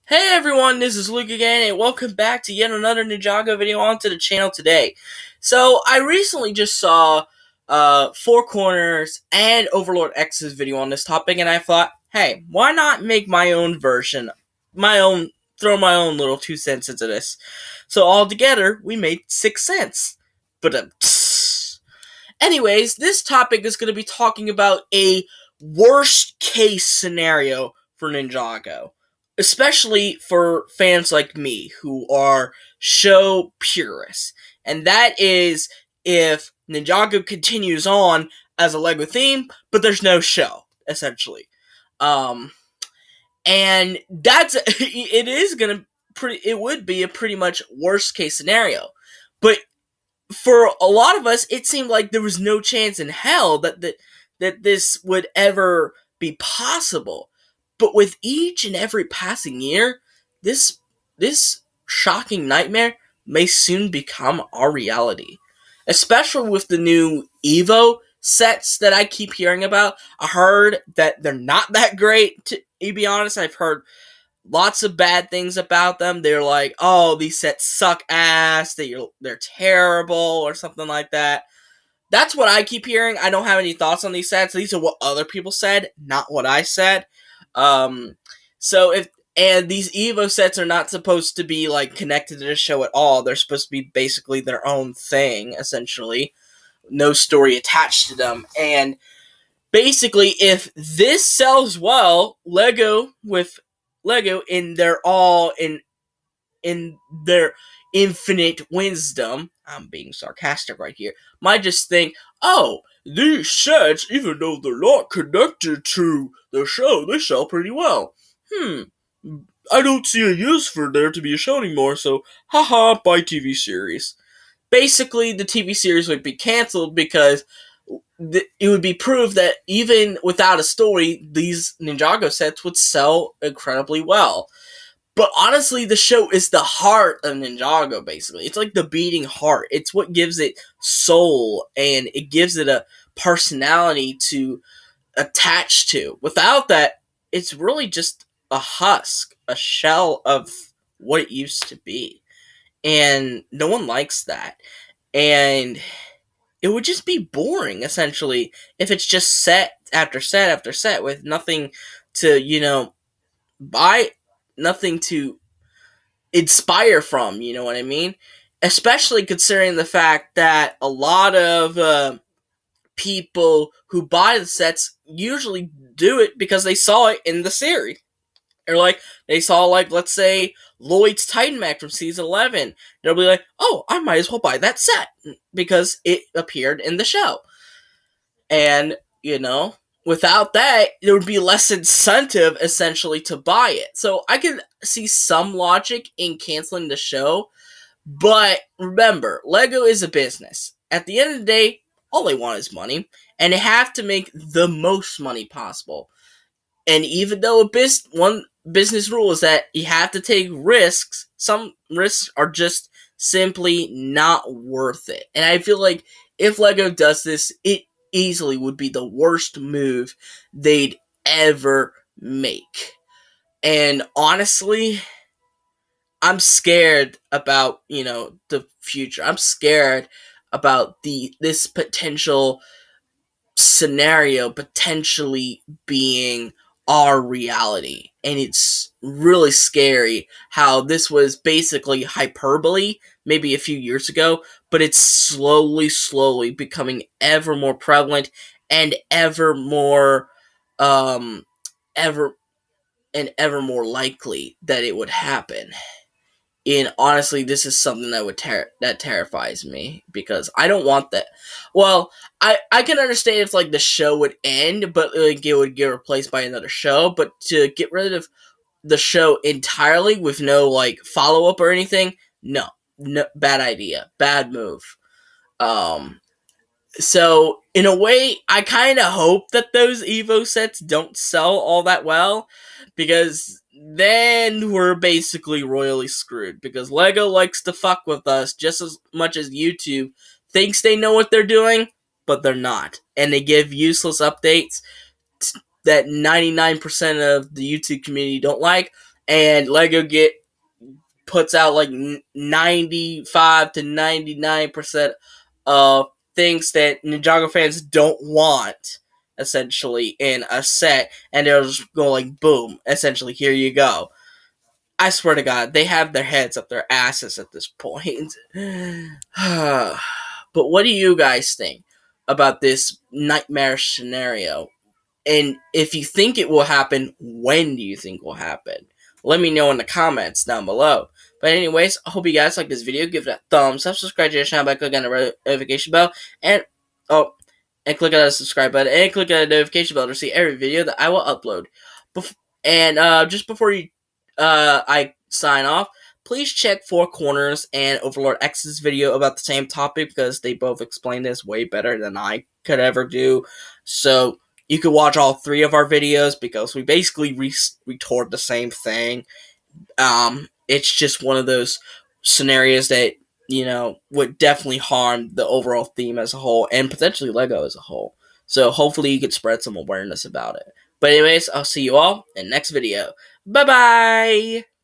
Hey everyone, this is Luke again, and welcome back to yet another Ninjago video onto the channel today. So, I recently just saw Four Corners and Overlord X's video on this topic, and I thought, hey, why not make my own version, throw my own little 2 cents into this. So, altogether, we made 6 cents. But, anyways, this topic is going to be talking about a worst case scenario for Ninjago. Especially for fans like me, who are show purists. And that is if Ninjago continues on as a LEGO theme, but there's no show, essentially. And that's, it would be a pretty much worst case scenario. But for a lot of us, it seemed like there was no chance in hell that this would ever be possible. But with each and every passing year, this shocking nightmare may soon become our reality. Especially with the new Evo sets that I keep hearing about. I heard that they're not that great, to be honest. I've heard lots of bad things about them. They're like, oh, these sets suck ass, they're terrible, or something like that. That's what I keep hearing. I don't have any thoughts on these sets. These are what other people said, not what I said. And these Evo sets are not supposed to be, like, connected to the show at all. They're supposed to be basically their own thing, essentially. No story attached to them. And basically, if this sells well, LEGO, in their infinite wisdom, I'm being sarcastic right here, might just think, oh, these sets, even though they're not connected to the show, they sell pretty well. I don't see a use for there to be a show anymore, so haha, buy TV series. Basically, the TV series would be cancelled because it would be proved that even without a story, these Ninjago sets would sell incredibly well. But honestly, the show is the heart of Ninjago, basically. It's like the beating heart. It's what gives it soul, and it gives it a personality to attach to. Without that, it's really just a husk, a shell of what it used to be. And no one likes that. And it would just be boring, essentially, if it's just set after set after set with nothing to, nothing to inspire from, you know what I mean? Especially considering the fact that a lot of people who buy the sets usually do it because they saw it in the series. Or, like, they saw, like, let's say, Lloyd's Titan Mech from Season 11. They'll be like, oh, I might as well buy that set, because it appeared in the show. And, without that, there would be less incentive, essentially, to buy it. So, I can see some logic in canceling the show, but remember, LEGO is a business. At the end of the day, all they want is money, and they have to make the most money possible. And even though one business rule is that you have to take risks, some risks are just simply not worth it. And I feel like if LEGO does this, it easily would be the worst move they'd ever make. And honestly, I'm scared about, the future. I'm scared about this potential scenario potentially being our reality. And it's really scary how this was basically hyperbole maybe a few years ago, but it's slowly becoming ever more prevalent and ever more likely that it would happen. And honestly, this is something that terrifies me, because I don't want that. Well, I can understand if, like, the show would end, but, like, it would get replaced by another show. But to get rid of the show entirely with no, like, follow-up or anything, no, bad idea, bad move. So in a way, I kind of hope that those Evo sets don't sell all that well, because then we're basically royally screwed, because LEGO likes to fuck with us just as much as YouTube thinks they know what they're doing, but they're not. And they give useless updates that 99% of the YouTube community don't like, and Lego puts out like 95 to 99% of things that Ninjago fans don't want, essentially, in a set, and they'll just go like, boom, essentially, here you go. I swear to God, they have their heads up their asses at this point. But what do you guys think about this nightmarish scenario? And if you think it will happen, when do you think will happen? Let me know in the comments down below. But anyways, I hope you guys like this video. Give it a thumbs up, subscribe to the channel by clicking on the notification bell, and click on the subscribe button, and click on the notification bell to see every video that I will upload. Just before I sign off, please check Four Corners and Overlord X's video about the same topic, because they both explain this way better than I could ever do. So you could watch all three of our videos, because we basically retort the same thing. It's just one of those scenarios that, would definitely harm the overall theme as a whole, and potentially LEGO as a whole. So hopefully you could spread some awareness about it. But anyways, I'll see you all in the next video. Bye-bye!